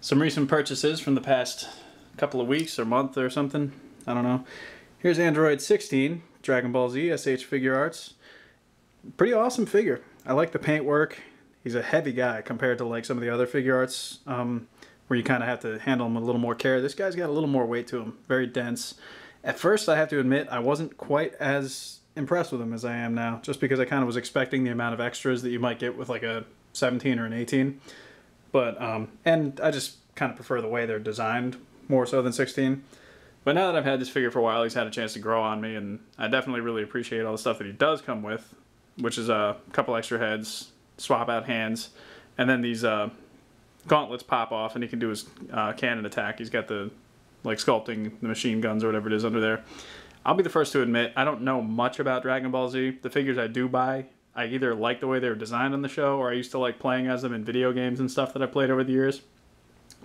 Some recent purchases from the past couple of weeks or month or something. I don't know. Here's Android 16, Dragon Ball Z, SH Figure Arts. Pretty awesome figure. I like the paint work. He's a heavy guy compared to like some of the other figure arts where you kind of have to handle him with a little more care. This guy's got a little more weight to him. Very dense. At first, I have to admit, I wasn't quite as impressed with him as I am now, just because I kind of was expecting the amount of extras that you might get with like a 17 or an 18. But, and I just kind of prefer the way they're designed more so than 16. But now that I've had this figure for a while, he's had a chance to grow on me, and I definitely really appreciate all the stuff that he does come with, which is a couple extra heads, swap out hands, and then these gauntlets pop off, and he can do his cannon attack. He's got the, like, sculpting the machine guns or whatever it is under there. I'll be the first to admit, I don't know much about Dragon Ball Z. The figures I do buy, I either like the way they were designed on the show, or I used to like playing as them in video games and stuff that I played over the years.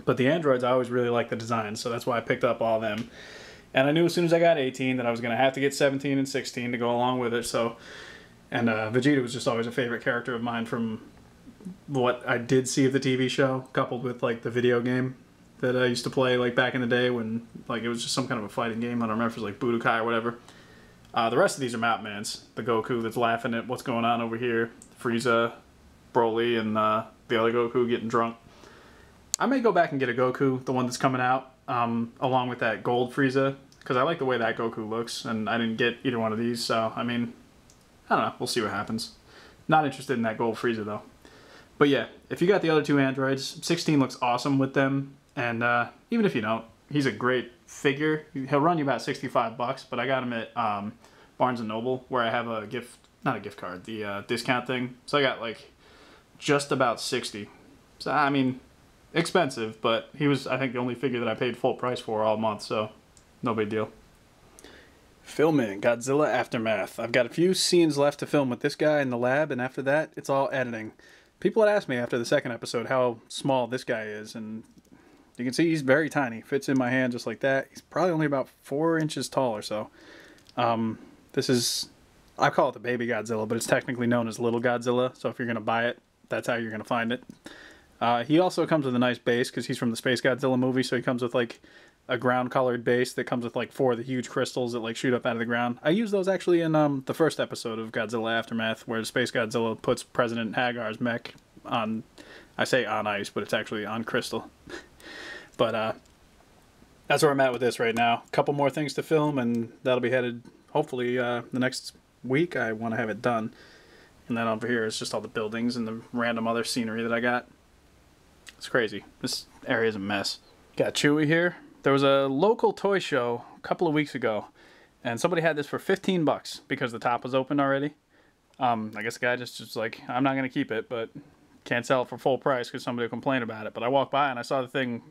But the androids, I always really liked the design, so that's why I picked up all of them. And I knew as soon as I got 18 that I was going to have to get 17 and 16 to go along with it. So, and Vegeta was just always a favorite character of mine from what I did see of the TV show, coupled with like the video game that I used to play like back in the day when like it was just some kind of a fighting game. I don't remember if it was like Budokai or whatever. The rest of these are Mapmans. The Goku that's laughing at what's going on over here. Frieza, Broly, and the other Goku getting drunk. I may go back and get a Goku, the one that's coming out, along with that gold Frieza, because I like the way that Goku looks, and I didn't get either one of these, so, I mean, I don't know, we'll see what happens. Not interested in that gold Frieza, though. But yeah, if you got the other two androids, 16 looks awesome with them, and even if you don't, he's a great figure. He'll run you about 65 bucks, but I got him at Barnes & Noble, where I have a gift, not a gift card, the discount thing, so I got, like, just about 60. So, I mean, expensive, but he was, I think, the only figure that I paid full price for all month, so no big deal. Filming Godzilla Aftermath. I've got a few scenes left to film with this guy in the lab, and after that, it's all editing. People had asked me after the second episode how small this guy is, and you can see he's very tiny. Fits in my hand just like that. He's probably only about 4 inches tall or so. This is, I call it the baby Godzilla, but it's technically known as Little Godzilla, so if you're going to buy it, that's how you're going to find it. He also comes with a nice base because he's from the Space Godzilla movie, so he comes with like a ground-colored base that comes with like 4 of the huge crystals that like shoot up out of the ground. I used those actually in the first episode of Godzilla Aftermath, where Space Godzilla puts President Hagar's mech on, I say on ice, but it's actually on crystal. But that's where I'm at with this right now. A couple more things to film, and that'll be headed, hopefully, the next week. I want to have it done. And then over here is just all the buildings and the random other scenery that I got. It's crazy. This area is a mess. Got Chewie here. There was a local toy show a couple of weeks ago, and somebody had this for 15 bucks because the top was open already. I guess the guy just like, I'm not going to keep it, but can't sell it for full price because somebody will complain about it. But I walked by and I saw the thing,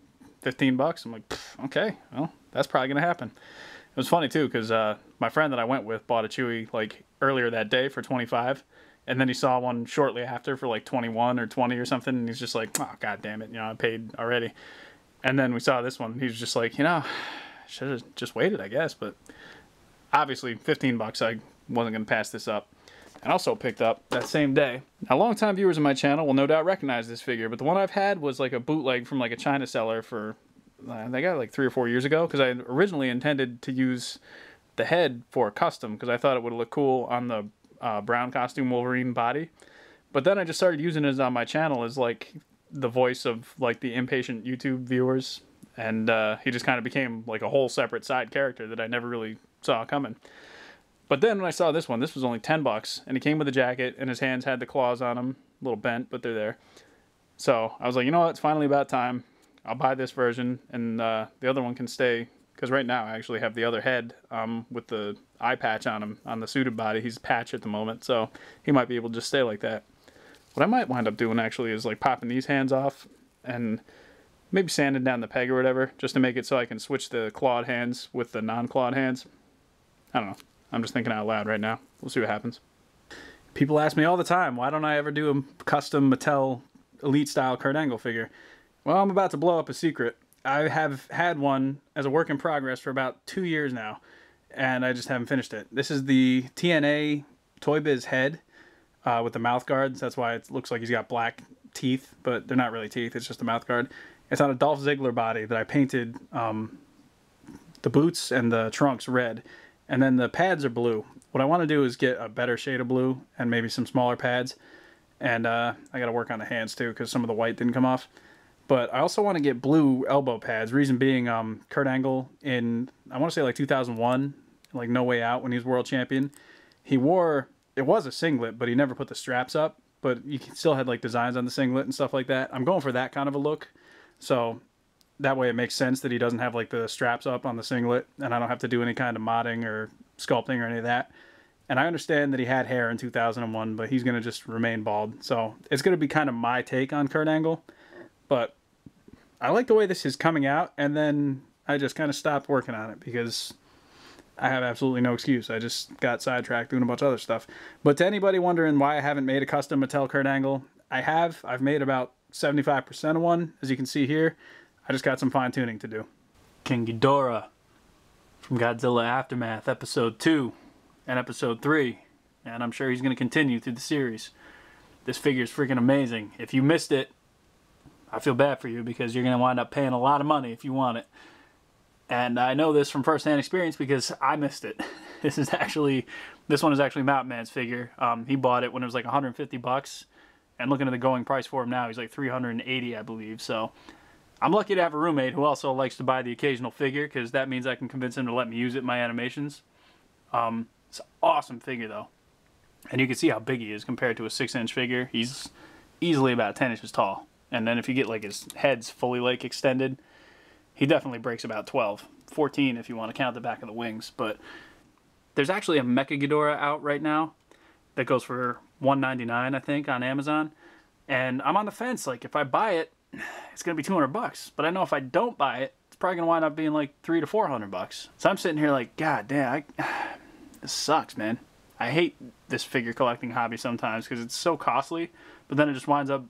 15 bucks. I'm like, okay, well, that's probably going to happen. It was funny too because my friend that I went with bought a Chewie like earlier that day for 25. And then he saw one shortly after for like 21 or 20 or something. And he's just like, oh, God damn it. You know, I paid already. And then we saw this one. He was just like, you know, should have just waited, I guess. But obviously, 15 bucks, I wasn't going to pass this up. And also picked up that same day. Now, longtime viewers of my channel will no doubt recognize this figure. But the one I've had was like a bootleg from like a China seller for, I got like 3 or 4 years ago. Because I originally intended to use the head for a custom. Because I thought it would look cool on the brown costume Wolverine body. But then I just started using it on my channel as like the voice of like the impatient YouTube viewers, and he just kind of became like a whole separate side character that I never really saw coming. But then when I saw this one, this was only 10 bucks, and he came with a jacket, and his hands had the claws on them, a little bent, but they're there. So I was like, you know what, it's finally about time. I'll buy this version, and the other one can stay. Because right now I actually have the other head with the eye patch on him, on the suited body. He's patch at the moment, so he might be able to just stay like that. What I might wind up doing actually is like popping these hands off and maybe sanding down the peg or whatever, just to make it so I can switch the clawed hands with the non-clawed hands. I don't know. I'm just thinking out loud right now. We'll see what happens. People ask me all the time, why don't I ever do a custom Mattel Elite style Kurt Angle figure? Well, I'm about to blow up a secret. I have had one as a work in progress for about 2 years now, and I just haven't finished it. This is the TNA Toy Biz head with the mouth guards. That's why it looks like he's got black teeth, but they're not really teeth. It's just a mouth guard. It's on a Dolph Ziggler body that I painted the boots and the trunks red, and then the pads are blue. What I want to do is get a better shade of blue and maybe some smaller pads, and I got to work on the hands too because some of the white didn't come off. But I also want to get blue elbow pads. Reason being, Kurt Angle in, I want to say like 2001, like No Way Out when he was world champion, he wore, it was a singlet, but he never put the straps up, but you still had like designs on the singlet and stuff like that. I'm going for that kind of a look, so that way it makes sense that he doesn't have like the straps up on the singlet, and I don't have to do any kind of modding or sculpting or any of that. And I understand that he had hair in 2001, but he's going to just remain bald. So it's going to be kind of my take on Kurt Angle. But I like the way this is coming out, and then I just kind of stopped working on it because I have absolutely no excuse. I just got sidetracked doing a bunch of other stuff. But to anybody wondering why I haven't made a custom Mattel Kurt Angle, I have. I've made about 75% of one, as you can see here. I just got some fine-tuning to do. King Ghidorah from Godzilla Aftermath, Episode 2 and Episode 3. And I'm sure he's going to continue through the series. This figure is freaking amazing. If you missed it, I feel bad for you because you're going to wind up paying a lot of money if you want it. And I know this from first-hand experience because I missed it. This one is actually Mountain Man's figure. He bought it when it was like 150 bucks. And looking at the going price for him now, he's like 380, I believe. So I'm lucky to have a roommate who also likes to buy the occasional figure because that means I can convince him to let me use it in my animations. It's an awesome figure though. And you can see how big he is compared to a 6-inch figure. He's easily about 10 inches tall. And then if you get like his head's fully like extended, he definitely breaks about 12. 14 if you want to count the back of the wings. But there's actually a Mecha Ghidorah out right now that goes for $199, I think, on Amazon. And I'm on the fence. Like, if I buy it, it's going to be 200 bucks. But I know if I don't buy it, it's probably going to wind up being like 300 to 400 bucks. So I'm sitting here like, God damn, this sucks, man. I hate this figure collecting hobby sometimes because it's so costly, but then it just winds up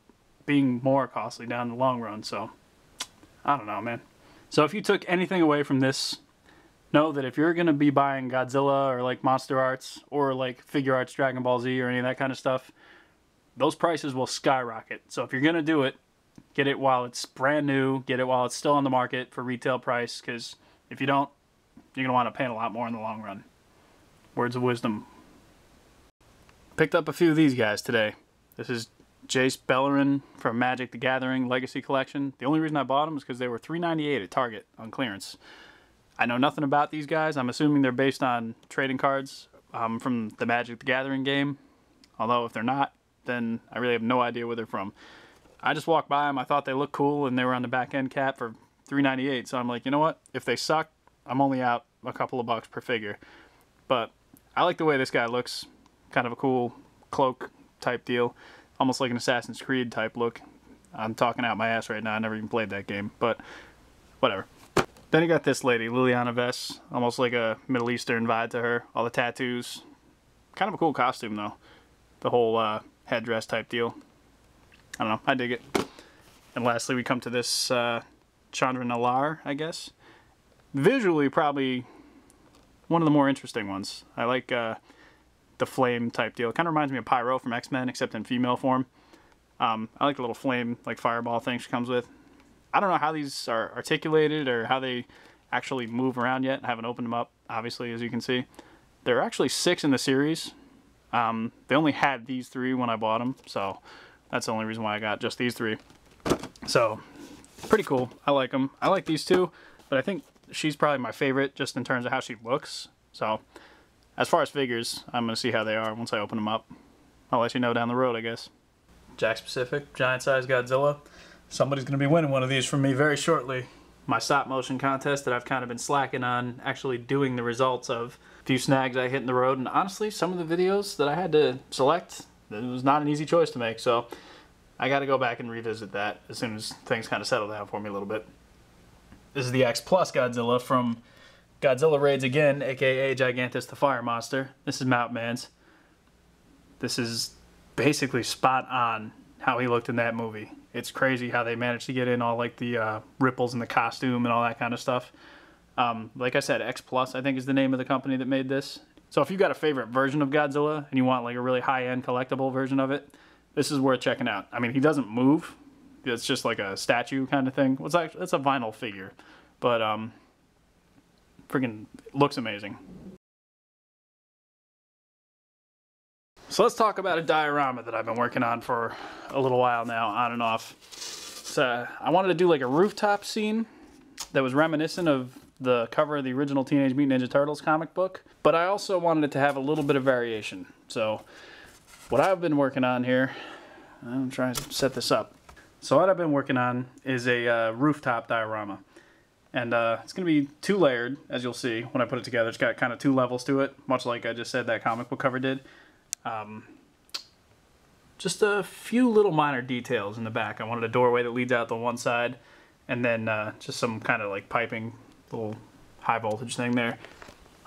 being more costly down the long run. So I don't know, man. So if you took anything away from this, know that if you're going to be buying Godzilla or like Monster Arts or like Figure Arts Dragon Ball Z or any of that kind of stuff, those prices will skyrocket. So if you're going to do it, get it while it's brand new, get it while it's still on the market for retail price, because if you don't, you're going to wind up paying a lot more in the long run. Words of wisdom. Picked up a few of these guys today. This is Jace Bellerin from Magic the Gathering Legacy Collection. The only reason I bought them is because they were $3.98 at Target on clearance. I know nothing about these guys. I'm assuming they're based on trading cards from the Magic the Gathering game. Although if they're not, then I really have no idea where they're from. I just walked by them. I thought they looked cool, and they were on the back end cap for $3.98. So I'm like, you know what? If they suck, I'm only out a couple of bucks per figure. But I like the way this guy looks. Kind of a cool cloak type deal. Almost like an Assassin's Creed type look. I'm talking out my ass right now. I never even played that game, but whatever. Then you got this lady, Liliana Vess. Almost like a Middle Eastern vibe to her. All the tattoos. Kind of a cool costume, though. The whole headdress type deal. I don't know. I dig it. And lastly, we come to this Chandra Nalaar, I guess. Visually, probably one of the more interesting ones. I like the flame type deal. It kind of reminds me of Pyro from X-Men, except in female form. I like the little flame, like fireball thing she comes with. I don't know how these are articulated or how they actually move around yet. I haven't opened them up, obviously, as you can see. There are actually 6 in the series. They only had these 3 when I bought them, so that's the only reason why I got just these 3. So, pretty cool. I like them. I like these 2, but I think she's probably my favorite just in terms of how she looks. So, as far as figures, I'm going to see how they are once I open them up. I'll let you know down the road, I guess. Jakks Pacific, giant size Godzilla. Somebody's going to be winning one of these from me very shortly. My stop motion contest that I've kind of been slacking on actually doing the results of a few snags I hit in the road. And honestly, some of the videos that I had to select, it was not an easy choice to make. So I got to go back and revisit that as soon as things kind of settle down for me a little bit. This is the X Plus Godzilla from Godzilla Raids Again, aka Gigantus the Fire Monster. This is Mountain Man's. This is basically spot on how he looked in that movie. It's crazy how they managed to get in all like the ripples in the costume and all that kind of stuff. Like I said, X Plus I think is the name of the company that made this. So if you've got a favorite version of Godzilla and you want like a really high-end collectible version of it, this is worth checking out. I mean, he doesn't move, it's just like a statue kind of thing. Well, it's a vinyl figure, but freaking looks amazing. So let's talk about a diorama that I've been working on for a little while now, on and off. So I wanted to do like a rooftop scene that was reminiscent of the cover of the original Teenage Mutant Ninja Turtles comic book, but I also wanted it to have a little bit of variation. So what I've been working on here, I'm trying to set this up. So what I've been working on is a rooftop diorama. And it's going to be 2-layered, as you'll see when I put it together. It's got kind of 2 levels to it, much like I just said that comic book cover did. Just a few little minor details in the back. I wanted a doorway that leads out to one side, and then just some kind of like piping, little high voltage thing there.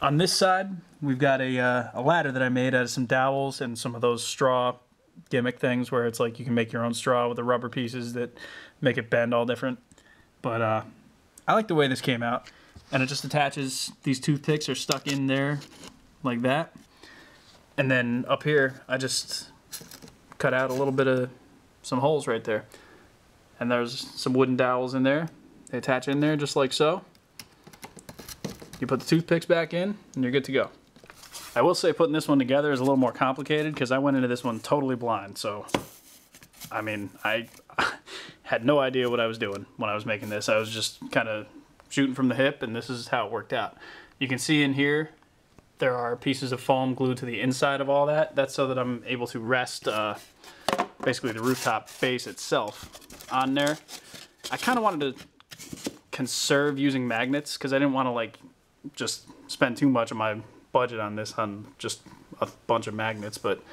On this side, we've got a ladder that I made out of some dowels and some of those straw gimmick things where it's like you can make your own straw with the rubber pieces that make it bend all different. But I like the way this came out, and it just attaches. These toothpicks are stuck in there like that, and then up here I just cut out a little bit of some holes right there, and there's some wooden dowels in there. They attach in there just like so. You put the toothpicks back in and you're good to go. I will say putting this one together is a little more complicated because I went into this one totally blind. So, I mean, I had no idea what I was doing when I was making this. I was just kind of shooting from the hip, and this is how it worked out. You can see in here there are pieces of foam glued to the inside of all that. That's so that I'm able to rest basically the rooftop base itself on there. I kind of wanted to conserve using magnets because I didn't want to like just spend too much of my budget on this on just a bunch of magnets, but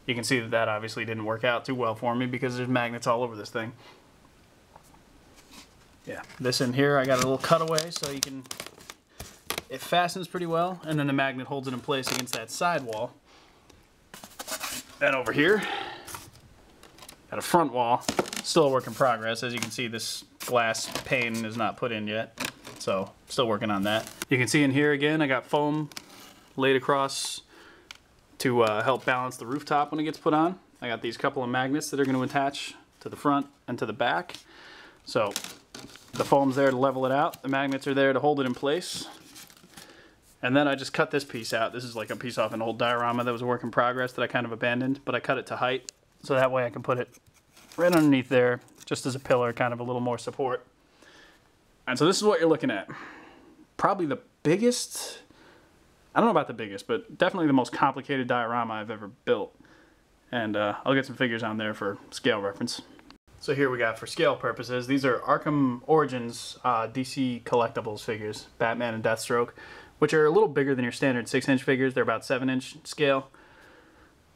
you can see that that obviously didn't work out too well for me because there's magnets all over this thing. Yeah, this in here I got a little cutaway so you can, it fastens pretty well, and then the magnet holds it in place against that side wall. And over here got a front wall, still a work in progress. As you can see, this glass pane is not put in yet, so still working on that. You can see in here again I got foam laid across to help balance the rooftop when it gets put on. I got these couple of magnets that are going to attach to the front and to the back. So the foam's there to level it out, the magnets are there to hold it in place. And then I just cut this piece out. This is like a piece off an old diorama that was a work in progress that I kind of abandoned, but I cut it to height so that way I can put it right underneath there just as a pillar, kind of a little more support. And so this is what you're looking at. Probably the biggest, I don't know about the biggest, but definitely the most complicated diorama I've ever built. And I'll get some figures on there for scale reference. So here we got, for scale purposes, these are Arkham Origins DC collectibles figures, Batman and Deathstroke, which are a little bigger than your standard 6-inch figures. They're about 7-inch scale.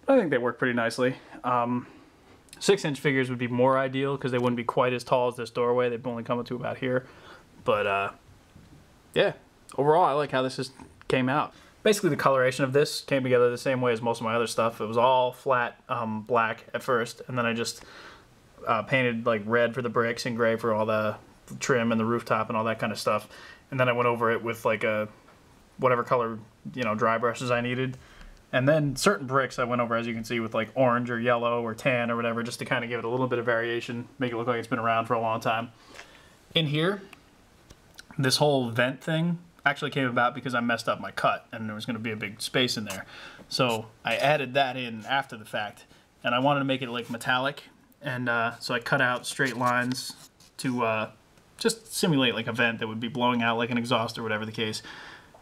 I think they work pretty nicely. 6-inch figures would be more ideal because they wouldn't be quite as tall as this doorway. They'd only come up to about here. But yeah, overall I like how this just came out. Basically the coloration of this came together the same way as most of my other stuff. It was all flat black at first, and then I just painted like red for the bricks and gray for all the trim and the rooftop and all that kind of stuff. And then I went over it with like a whatever color, you know, dry brushes I needed. And then certain bricks I went over, as you can see, with like orange or yellow or tan or whatever, just to kind of give it a little bit of variation, make it look like it's been around for a long time. In here, this whole vent thing actually came about because I messed up my cut and there was going to be a big space in there. So I added that in after the fact, and I wanted to make it like metallic, and so I cut out straight lines to just simulate like a vent that would be blowing out like an exhaust or whatever the case.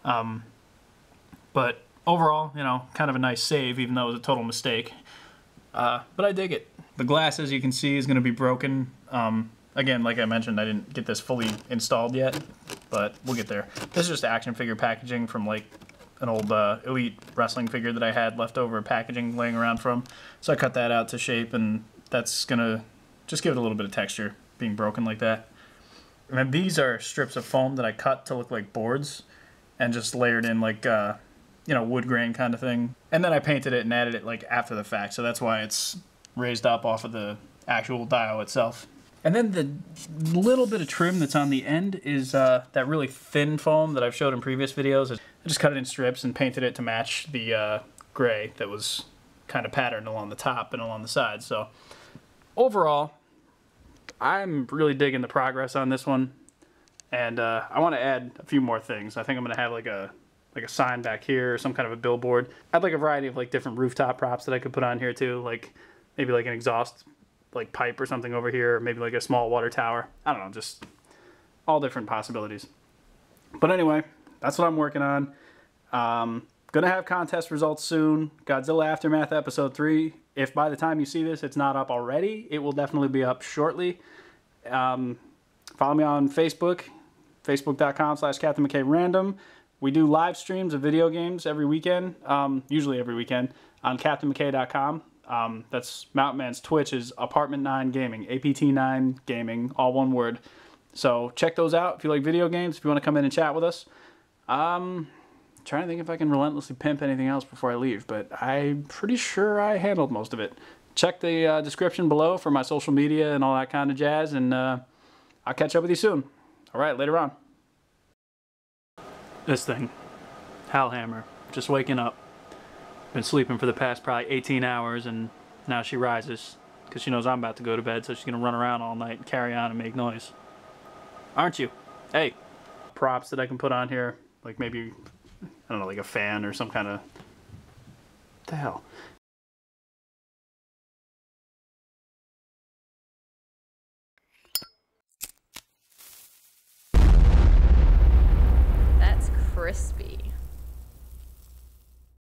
But overall, you know, kind of a nice save, even though it was a total mistake. But I dig it. The glass, as you can see, is going to be broken. Again, like I mentioned, I didn't get this fully installed yet, but we'll get there. This is just action figure packaging from like an old Elite wrestling figure that I had leftover packaging laying around from. So I cut that out to shape, and that's going to just give it a little bit of texture, being broken like that. And these are strips of foam that I cut to look like boards and just layered in like, you know, wood grain kind of thing. And then I painted it and added it like after the fact, so that's why it's raised up off of the actual dio itself. And then the little bit of trim that's on the end is that really thin foam that I've showed in previous videos. I just cut it in strips and painted it to match the gray that was kind of patterned along the top and along the sides. So overall, I'm really digging the progress on this one, and I want to add a few more things. I think I'm going to have like a sign back here, or some kind of a billboard. I'd like a variety of like different rooftop props that I could put on here too, like maybe like an exhaust like pipe or something over here, or maybe like a small water tower. I don't know, just all different possibilities. But anyway, that's what I'm working on. Gonna have contest results soon. Godzilla Aftermath Episode 3. If by the time you see this it's not up already, it will definitely be up shortly. Follow me on Facebook, facebook.com/Captain McKay Random. We do live streams of video games every weekend, usually every weekend, on CaptainMcKay.com. That's Mountain Man's Twitch is Apartment9 Gaming, APT9 Gaming, all one word. So check those out if you like video games, if you want to come in and chat with us. Trying to think if I can relentlessly pimp anything else before I leave, but I'm pretty sure I handled most of it. Check the description below for my social media and all that kind of jazz, and I'll catch up with you soon. All right, later on. This thing, Hellhammer, just waking up. Been sleeping for the past probably 18 hours, and now she rises because she knows I'm about to go to bed, so she's gonna run around all night and carry on and make noise. Aren't you? Hey, props that I can put on here, like maybe, I don't know, like a fan or some kind of, what the hell?